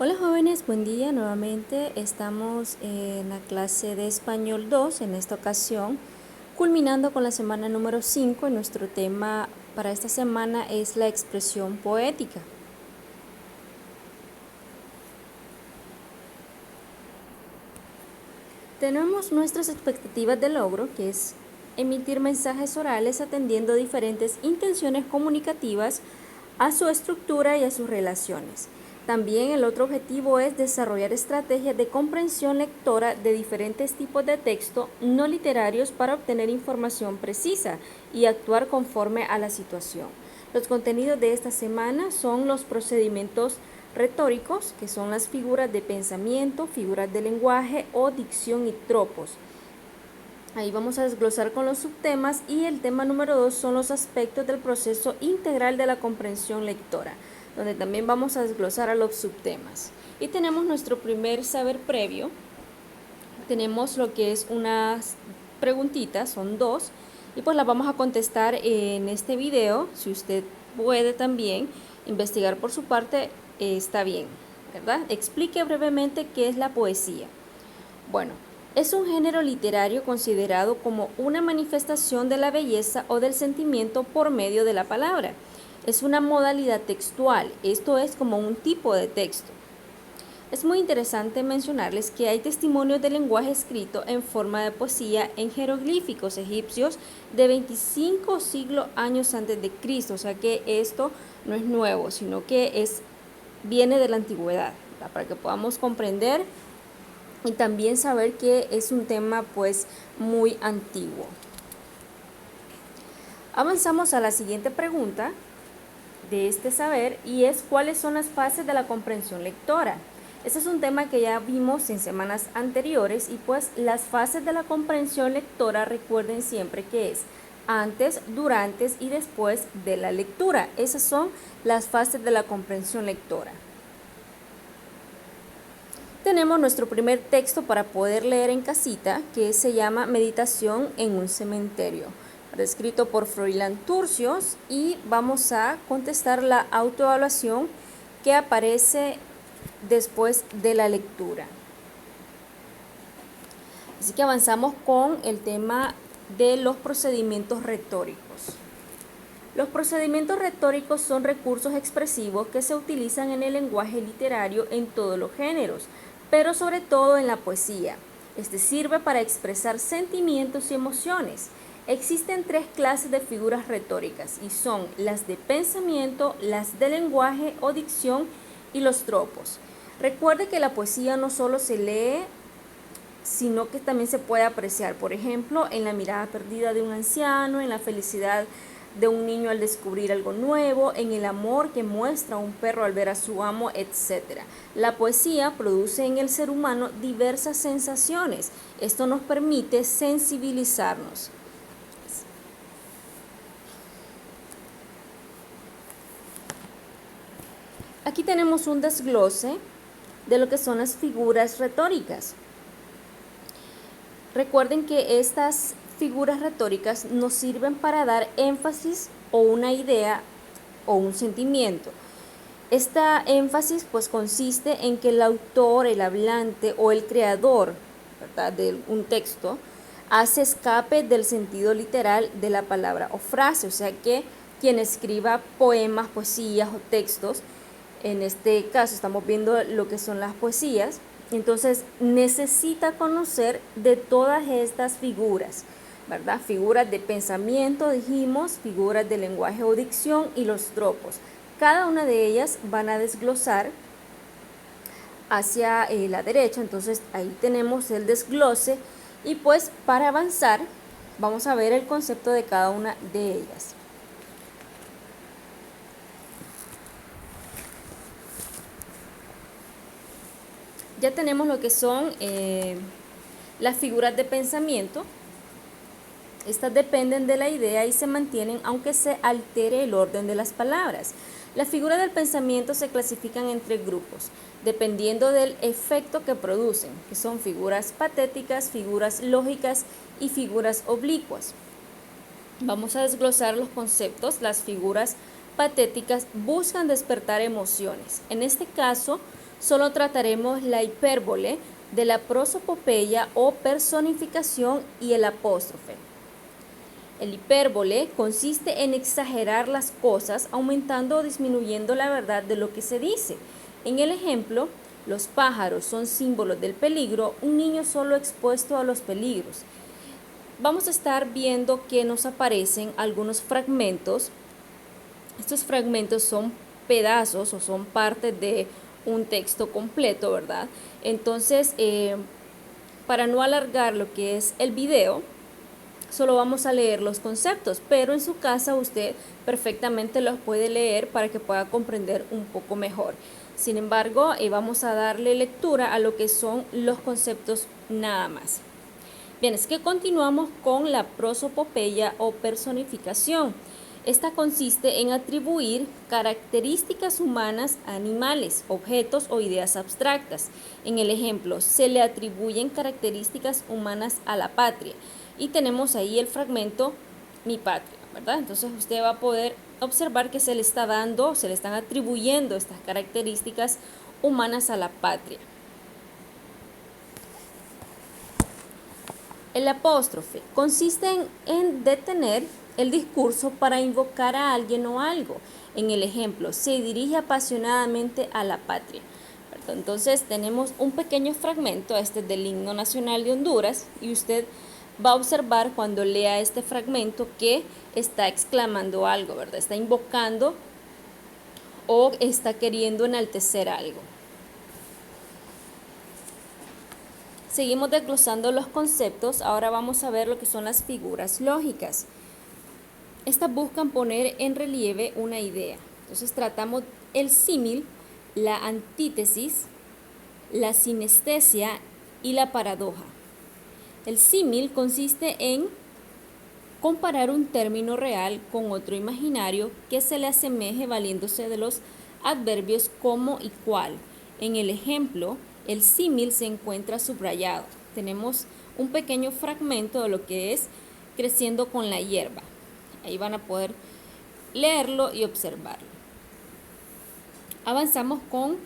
Hola jóvenes, buen día. Nuevamente estamos en la clase de Español 2, en esta ocasión, culminando con la semana número 5. Y nuestro tema para esta semana es la expresión poética. Tenemos nuestras expectativas de logro, que es emitir mensajes orales atendiendo diferentes intenciones comunicativas a su estructura y a sus relaciones. También el otro objetivo es desarrollar estrategias de comprensión lectora de diferentes tipos de texto no literarios para obtener información precisa y actuar conforme a la situación. Los contenidos de esta semana son los procedimientos retóricos, que son las figuras de pensamiento, figuras de lenguaje o dicción y tropos. Ahí vamos a desglosar con los subtemas, y el tema número 2 son los aspectos del proceso integral de la comprensión lectora, donde también vamos a desglosar a los subtemas. Y tenemos nuestro primer saber previo. Tenemos lo que es unas preguntitas, son dos, y pues las vamos a contestar en este video. Si usted puede también investigar por su parte, está bien, ¿verdad? Explique brevemente qué es la poesía. Bueno, es un género literario considerado como una manifestación de la belleza o del sentimiento por medio de la palabra. Es una modalidad textual, esto es como un tipo de texto. Es muy interesante mencionarles que hay testimonios del lenguaje escrito en forma de poesía en jeroglíficos egipcios de 25 siglos años antes de Cristo, o sea que esto no es nuevo, sino que viene de la antigüedad, ¿verdad? Para que podamos comprender y también saber que es un tema pues muy antiguo. Avanzamos a la siguiente pregunta de este saber, y es: ¿cuáles son las fases de la comprensión lectora? Este es un tema que ya vimos en semanas anteriores, y pues las fases de la comprensión lectora, recuerden siempre que es antes, durante y después de la lectura. Esas son las fases de la comprensión lectora. Tenemos nuestro primer texto para poder leer en casita, que se llama Meditación en un cementerio, escrito por Froilán Turcios, y vamos a contestar la autoevaluación que aparece después de la lectura. Así que avanzamos con el tema de los procedimientos retóricos. Los procedimientos retóricos son recursos expresivos que se utilizan en el lenguaje literario en todos los géneros, pero sobre todo en la poesía. Este sirve para expresar sentimientos y emociones. Existen tres clases de figuras retóricas, y son las de pensamiento, las de lenguaje o dicción y los tropos. Recuerde que la poesía no solo se lee, sino que también se puede apreciar, por ejemplo, en la mirada perdida de un anciano, en la felicidad de un niño al descubrir algo nuevo, en el amor que muestra un perro al ver a su amo, etc. La poesía produce en el ser humano diversas sensaciones. Esto nos permite sensibilizarnos. Aquí tenemos un desglose de lo que son las figuras retóricas. Recuerden que estas figuras retóricas nos sirven para dar énfasis o una idea o un sentimiento. Esta énfasis pues consiste en que el autor, el hablante o el creador, ¿verdad?, de un texto hace escape del sentido literal de la palabra o frase, o sea que quien escriba poemas, poesías o textos, en este caso estamos viendo lo que son las poesías, entonces necesita conocer de todas estas figuras, ¿verdad? Figuras de pensamiento, dijimos, figuras de lenguaje o dicción y los tropos. Cada una de ellas van a desglosar hacia la derecha, entonces ahí tenemos el desglose, y pues para avanzar vamos a ver el concepto de cada una de ellas. Ya tenemos lo que son las figuras de pensamiento. Estas dependen de la idea y se mantienen aunque se altere el orden de las palabras. Las figuras del pensamiento se clasifican en tres grupos, dependiendo del efecto que producen, que son figuras patéticas, figuras lógicas y figuras oblicuas. Vamos a desglosar los conceptos. Las figuras patéticas buscan despertar emociones. En este caso, solo trataremos la hipérbole de la prosopopeya o personificación y el apóstrofe. El hipérbole consiste en exagerar las cosas, aumentando o disminuyendo la verdad de lo que se dice. En el ejemplo, los pájaros son símbolos del peligro, un niño solo expuesto a los peligros. Vamos a estar viendo que nos aparecen algunos fragmentos. Estos fragmentos son pedazos o son parte de un texto completo, ¿verdad? Entonces, para no alargar lo que es el video, solo vamos a leer los conceptos, pero en su casa usted perfectamente los puede leer para que pueda comprender un poco mejor. Sin embargo, vamos a darle lectura a lo que son los conceptos nada más. Bien, es que continuamos con la prosopopeya o personificación. Esta consiste en atribuir características humanas a animales, objetos o ideas abstractas. En el ejemplo, se le atribuyen características humanas a la patria. Y tenemos ahí el fragmento mi patria, ¿verdad? Entonces usted va a poder observar que se le están atribuyendo estas características humanas a la patria. El apóstrofe consiste en detener el discurso para invocar a alguien o algo. En el ejemplo, se dirige apasionadamente a la patria. Entonces tenemos un pequeño fragmento, del himno nacional de Honduras, y usted va a observar cuando lea este fragmento que está exclamando algo, ¿verdad? Está invocando o está queriendo enaltecer algo. Seguimos desglosando los conceptos. Ahora vamos a ver lo que son las figuras lógicas. Estas buscan poner en relieve una idea. Entonces tratamos el símil, la antítesis, la sinestesia y la paradoja. El símil consiste en comparar un término real con otro imaginario que se le asemeje valiéndose de los adverbios como y cual. En el ejemplo, el símil se encuentra subrayado. Tenemos un pequeño fragmento de lo que es creciendo con la hierba. Ahí van a poder leerlo y observarlo. Avanzamos con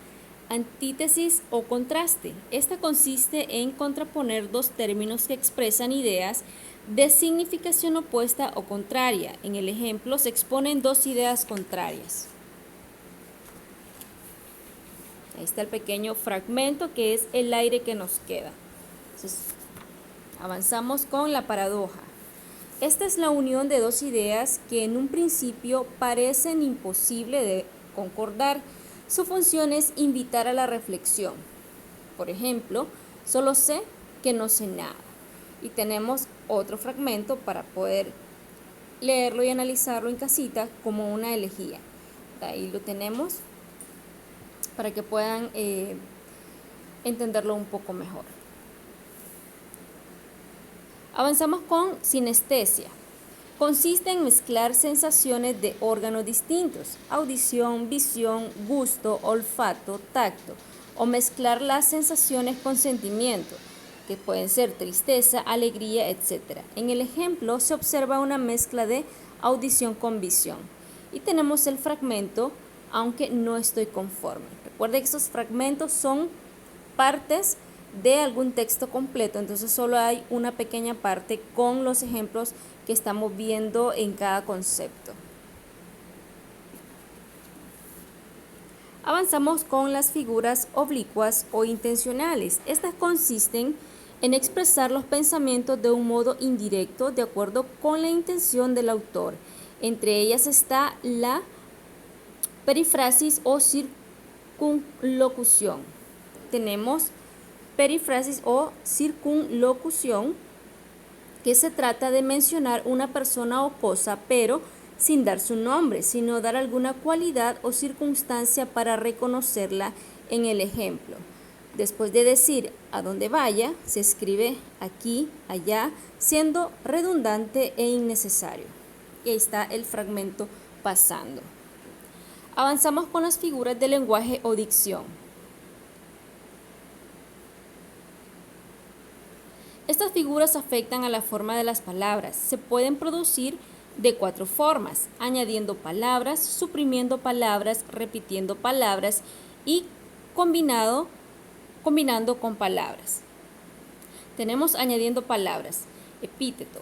antítesis o contraste. Esta consiste en contraponer dos términos que expresan ideas de significación opuesta o contraria. En el ejemplo se exponen dos ideas contrarias. Ahí está el pequeño fragmento que es el aire que nos queda. Entonces, avanzamos con la paradoja. Esta es la unión de dos ideas que en un principio parecen imposible de concordar. Su función es invitar a la reflexión. Por ejemplo, solo sé que no sé nada. Y tenemos otro fragmento para poder leerlo y analizarlo en casita como una elegía. Ahí lo tenemos para que puedan entenderlo un poco mejor. Avanzamos con sinestesia. Consiste en mezclar sensaciones de órganos distintos, audición, visión, gusto, olfato, tacto, o mezclar las sensaciones con sentimiento, que pueden ser tristeza, alegría, etc. En el ejemplo se observa una mezcla de audición con visión. Y tenemos el fragmento, aunque no estoy conforme. Recuerde que esos fragmentos son partes de algún texto completo, entonces solo hay una pequeña parte con los ejemplos que estamos viendo en cada concepto. Avanzamos con las figuras oblicuas o intencionales. Estas consisten en expresar los pensamientos de un modo indirecto de acuerdo con la intención del autor. Entre ellas está la perifrasis o circunlocución. Tenemos perifrasis o circunlocución, que se trata de mencionar una persona o cosa, pero sin dar su nombre, sino dar alguna cualidad o circunstancia para reconocerla. En el ejemplo, después de decir a dónde vaya, se escribe aquí, allá, siendo redundante e innecesario. Y ahí está el fragmento pasando. Avanzamos con las figuras de lenguaje o dicción. Estas figuras afectan a la forma de las palabras. Se pueden producir de 4 formas: añadiendo palabras, suprimiendo palabras, repitiendo palabras y combinando con palabras. Tenemos añadiendo palabras. Epíteto.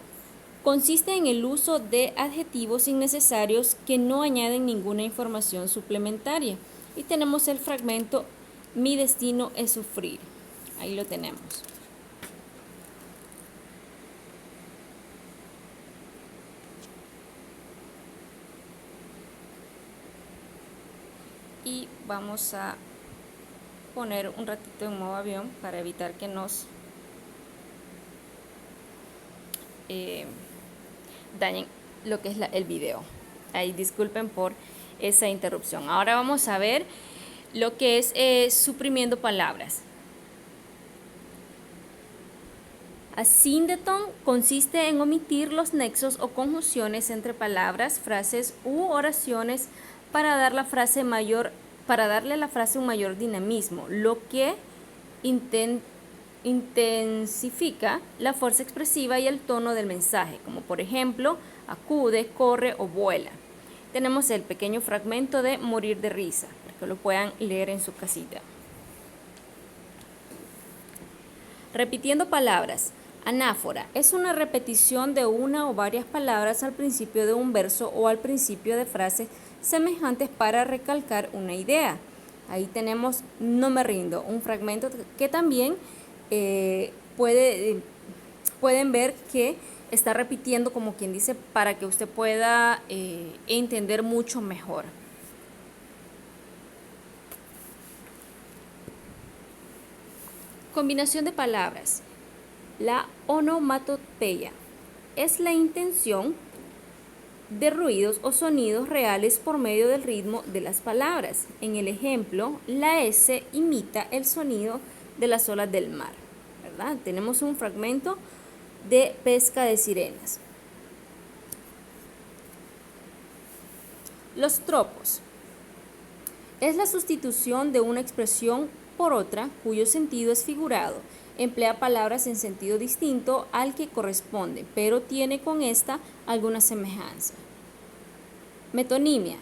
Consiste en el uso de adjetivos innecesarios que no añaden ninguna información suplementaria. Y tenemos el fragmento mi destino es sufrir. Ahí lo tenemos. Y vamos a poner un ratito en modo avión para evitar que nos dañen lo que es el video. Ahí disculpen por esa interrupción. Ahora vamos a ver lo que es suprimiendo palabras. Asíndeton consiste en omitir los nexos o conjunciones entre palabras, frases u oraciones para darle a la frase un mayor dinamismo, lo que intensifica la fuerza expresiva y el tono del mensaje, como por ejemplo, acude, corre o vuela. Tenemos el pequeño fragmento de morir de risa, para que lo puedan leer en su casita. Repitiendo palabras. Anáfora es una repetición de una o varias palabras al principio de un verso o al principio de frases semejantes para recalcar una idea. Ahí tenemos no me rindo, un fragmento que también pueden ver que está repitiendo, como quien dice, para que usted pueda entender mucho mejor. Combinación de palabras. La onomatopeya es la intención de ruidos o sonidos reales por medio del ritmo de las palabras. En el ejemplo, la S imita el sonido de las olas del mar, ¿verdad? Tenemos un fragmento de pesca de sirenas. Los tropos. Es la sustitución de una expresión por otra cuyo sentido es figurado. Emplea palabras en sentido distinto al que corresponde, pero tiene con esta alguna semejanza. Metonimia.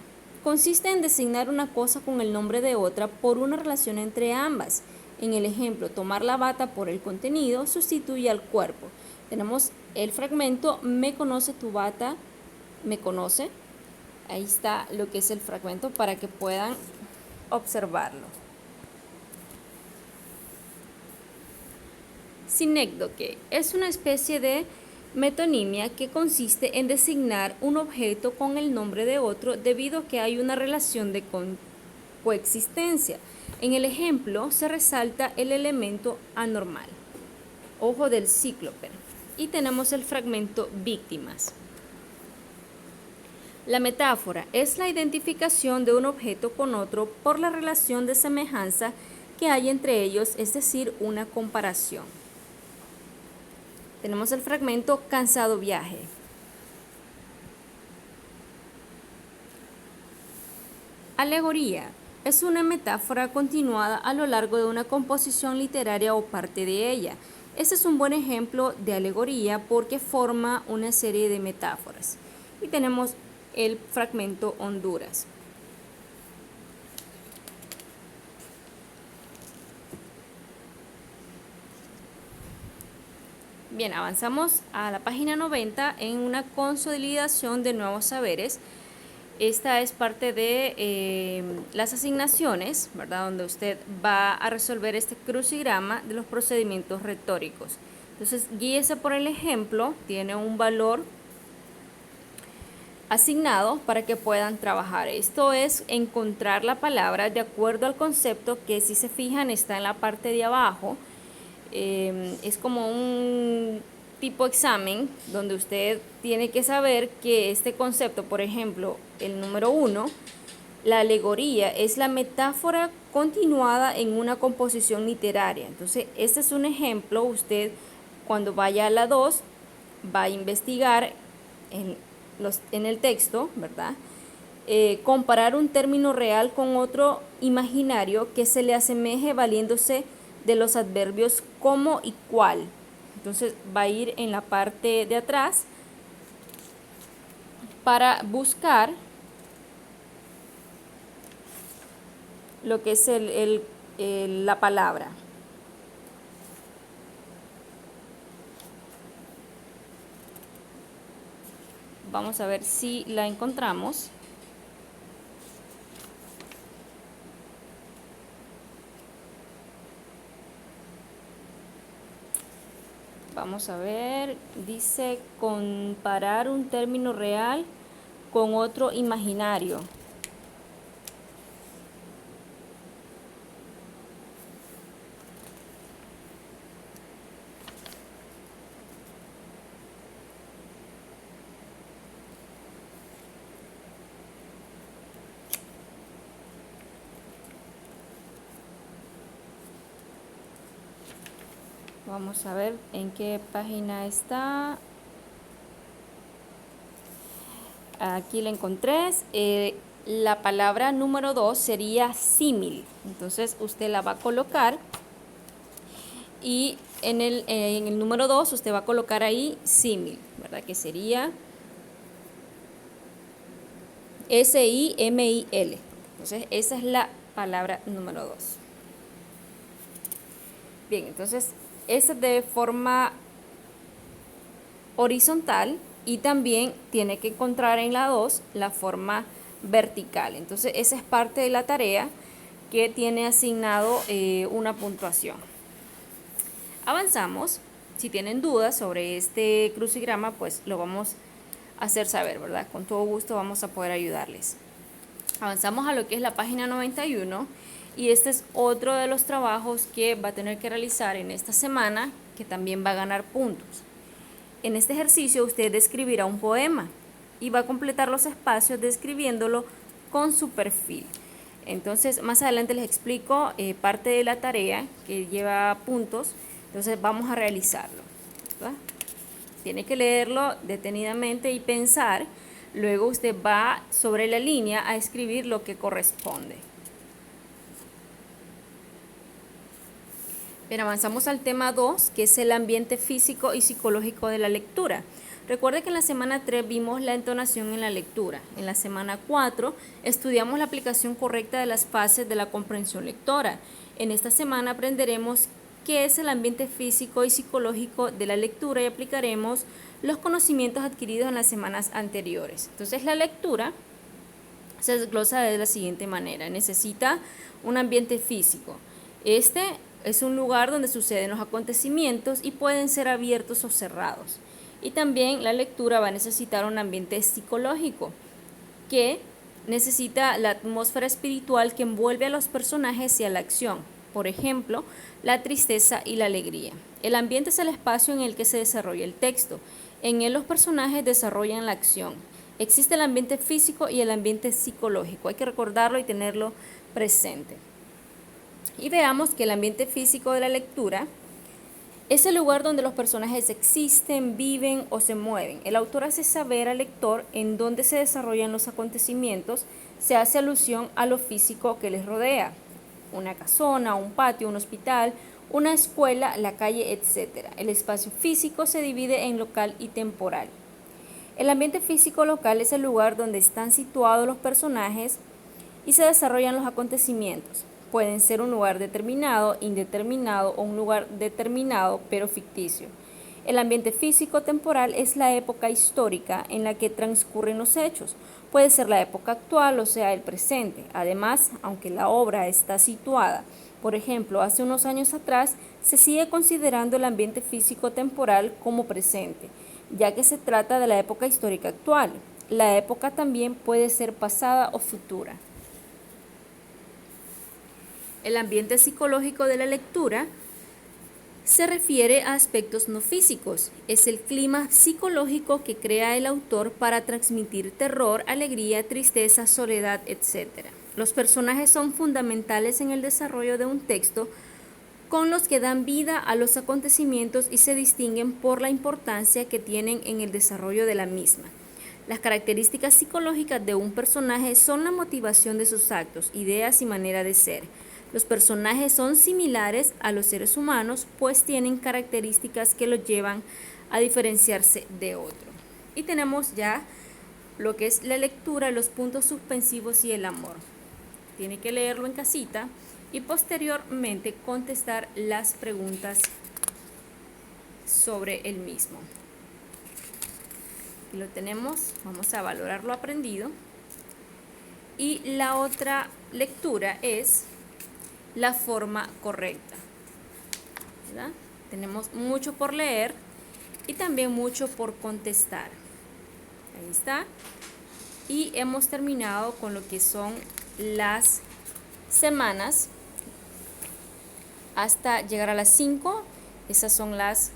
Consiste en designar una cosa con el nombre de otra por una relación entre ambas. En el ejemplo, tomar la bata por el contenido sustituye al cuerpo. Tenemos el fragmento, me conoce tu bata, me conoce. Ahí está lo que es el fragmento para que puedan observarlo. Sinécdoque es una especie de metonimia que consiste en designar un objeto con el nombre de otro debido a que hay una relación de coexistencia. En el ejemplo se resalta el elemento anormal, ojo del cíclope, y tenemos el fragmento víctimas. La metáfora es la identificación de un objeto con otro por la relación de semejanza que hay entre ellos, es decir, una comparación. Tenemos el fragmento cansado viaje. Alegoría es una metáfora continuada a lo largo de una composición literaria o parte de ella. Este es un buen ejemplo de alegoría porque forma una serie de metáforas. Y tenemos el fragmento Honduras. Bien, avanzamos a la página 90 en una consolidación de nuevos saberes. Esta es parte de las asignaciones, ¿verdad? Donde usted va a resolver este crucigrama de los procedimientos retóricos. Entonces, guíese por el ejemplo, tiene un valor asignado para que puedan trabajar. Esto es encontrar la palabra de acuerdo al concepto que, si se fijan, está en la parte de abajo. Es como un tipo examen donde usted tiene que saber que este concepto, por ejemplo, el número 1, la alegoría es la metáfora continuada en una composición literaria. Entonces, este es un ejemplo. Usted, cuando vaya a la 2, va a investigar en el texto, ¿verdad? Comparar un término real con otro imaginario que se le asemeje valiéndose de los adverbios como y cual. Entonces va a ir en la parte de atrás para buscar lo que es la palabra. Vamos a ver si la encontramos. Vamos a ver, dice comparar un término real con otro imaginario. Vamos a ver en qué página está. Aquí la encontré. La palabra número 2 sería símil. Entonces usted la va a colocar y en el número 2 usted va a colocar ahí símil, ¿verdad? Que sería S-I-M-I-L. Entonces esa es la palabra número 2. Bien, entonces esta es de forma horizontal y también tiene que encontrar en la 2 la forma vertical. Entonces esa es parte de la tarea que tiene asignado una puntuación. Avanzamos. Si tienen dudas sobre este crucigrama, pues lo vamos a hacer saber, ¿verdad? Con todo gusto vamos a poder ayudarles. Avanzamos a lo que es la página 91 y este es otro de los trabajos que va a tener que realizar en esta semana, que también va a ganar puntos. En este ejercicio usted escribirá un poema y va a completar los espacios describiéndolo con su perfil. Entonces más adelante les explico parte de la tarea que lleva puntos. Entonces vamos a realizarlo, ¿verdad? Tiene que leerlo detenidamente y pensar. Luego usted va sobre la línea a escribir lo que corresponde. Bien, avanzamos al tema 2, que es el ambiente físico y psicológico de la lectura. Recuerde que en la semana 3 vimos la entonación en la lectura. En la semana 4 estudiamos la aplicación correcta de las fases de la comprensión lectora. En esta semana aprenderemos qué es el ambiente físico y psicológico de la lectura y aplicaremos los conocimientos adquiridos en las semanas anteriores. Entonces la lectura se desglosa de la siguiente manera. Necesita un ambiente físico. Este es un lugar donde suceden los acontecimientos y pueden ser abiertos o cerrados. Y también la lectura va a necesitar un ambiente psicológico, que necesita la atmósfera espiritual que envuelve a los personajes y a la acción. Por ejemplo, la tristeza y la alegría. El ambiente es el espacio en el que se desarrolla el texto. En él los personajes desarrollan la acción. Existe el ambiente físico y el ambiente psicológico. Hay que recordarlo y tenerlo presente. Y veamos que el ambiente físico de la lectura es el lugar donde los personajes existen, viven o se mueven. El autor hace saber al lector en dónde se desarrollan los acontecimientos. Se hace alusión a lo físico que les rodea. Una casona, un patio, un hospital, una escuela, la calle, etc. El espacio físico se divide en local y temporal. El ambiente físico local es el lugar donde están situados los personajes y se desarrollan los acontecimientos. Pueden ser un lugar determinado, indeterminado o un lugar determinado pero ficticio. El ambiente físico temporal es la época histórica en la que transcurren los hechos. Puede ser la época actual o sea el presente. Además, aunque la obra está situada, por ejemplo, hace unos años atrás, se sigue considerando el ambiente físico temporal como presente, ya que se trata de la época histórica actual. La época también puede ser pasada o futura. El ambiente psicológico de la lectura se refiere a aspectos no físicos. Es el clima psicológico que crea el autor para transmitir terror, alegría, tristeza, soledad, etc. Los personajes son fundamentales en el desarrollo de un texto, con los que dan vida a los acontecimientos y se distinguen por la importancia que tienen en el desarrollo de la misma. Las características psicológicas de un personaje son la motivación de sus actos, ideas y manera de ser. Los personajes son similares a los seres humanos, pues tienen características que los llevan a diferenciarse de otro. Y tenemos ya lo que es la lectura, los puntos suspensivos y el amor. Tiene que leerlo en casita y posteriormente contestar las preguntas sobre el mismo. Aquí lo tenemos, vamos a valorar lo aprendido. Y la otra lectura es la forma correcta, ¿verdad? Tenemos mucho por leer y también mucho por contestar. Ahí está. Y hemos terminado con lo que son las semanas hasta llegar a las 5. Esas son las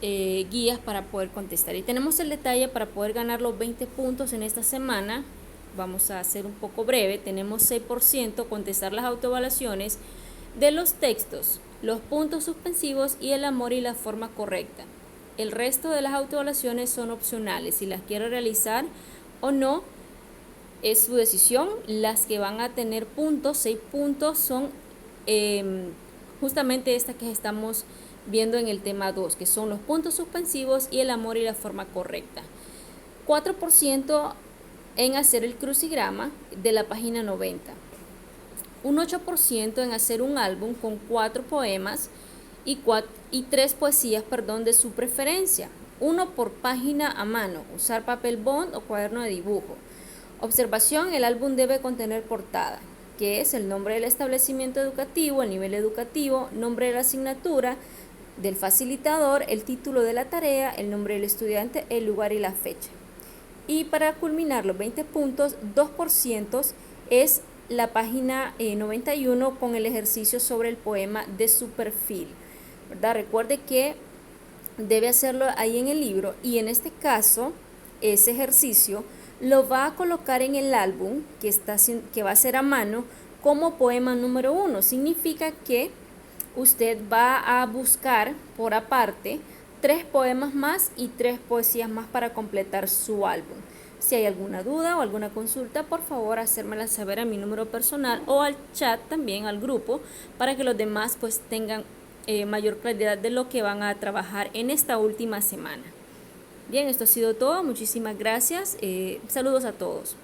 guías para poder contestar. Y tenemos el detalle para poder ganar los 20 puntos en esta semana. Vamos a hacer un poco breve. Tenemos 6%, contestar las autoevaluaciones de los textos, los puntos suspensivos y el amor y la forma correcta. El resto de las autoevaluaciones son opcionales. Si las quiere realizar o no, es su decisión. Las que van a tener puntos, 6 puntos, son justamente estas que estamos viendo en el tema 2, que son los puntos suspensivos y el amor y la forma correcta. 4% en hacer el crucigrama de la página 90. Un 8% en hacer un álbum con 4 poemas y 3 poesías, de su preferencia. 1 por página a mano, usar papel bond o cuaderno de dibujo. Observación: el álbum debe contener portada, que es el nombre del establecimiento educativo, el nivel educativo, nombre de la asignatura, del facilitador, el título de la tarea, el nombre del estudiante, el lugar y la fecha. Y para culminar los 20 puntos, 2% es la página 91 con el ejercicio sobre el poema de su perfil, ¿verdad? Recuerde que debe hacerlo ahí en el libro y en este caso ese ejercicio lo va a colocar en el álbum que va a ser a mano como poema número 1. Significa que usted va a buscar por aparte 3 poemas más y 3 poesías más para completar su álbum. Si hay alguna duda o alguna consulta, por favor hacérmela saber a mi número personal o al chat también, al grupo, para que los demás pues tengan mayor claridad de lo que van a trabajar en esta última semana. Bien, esto ha sido todo. Muchísimas gracias. Saludos a todos.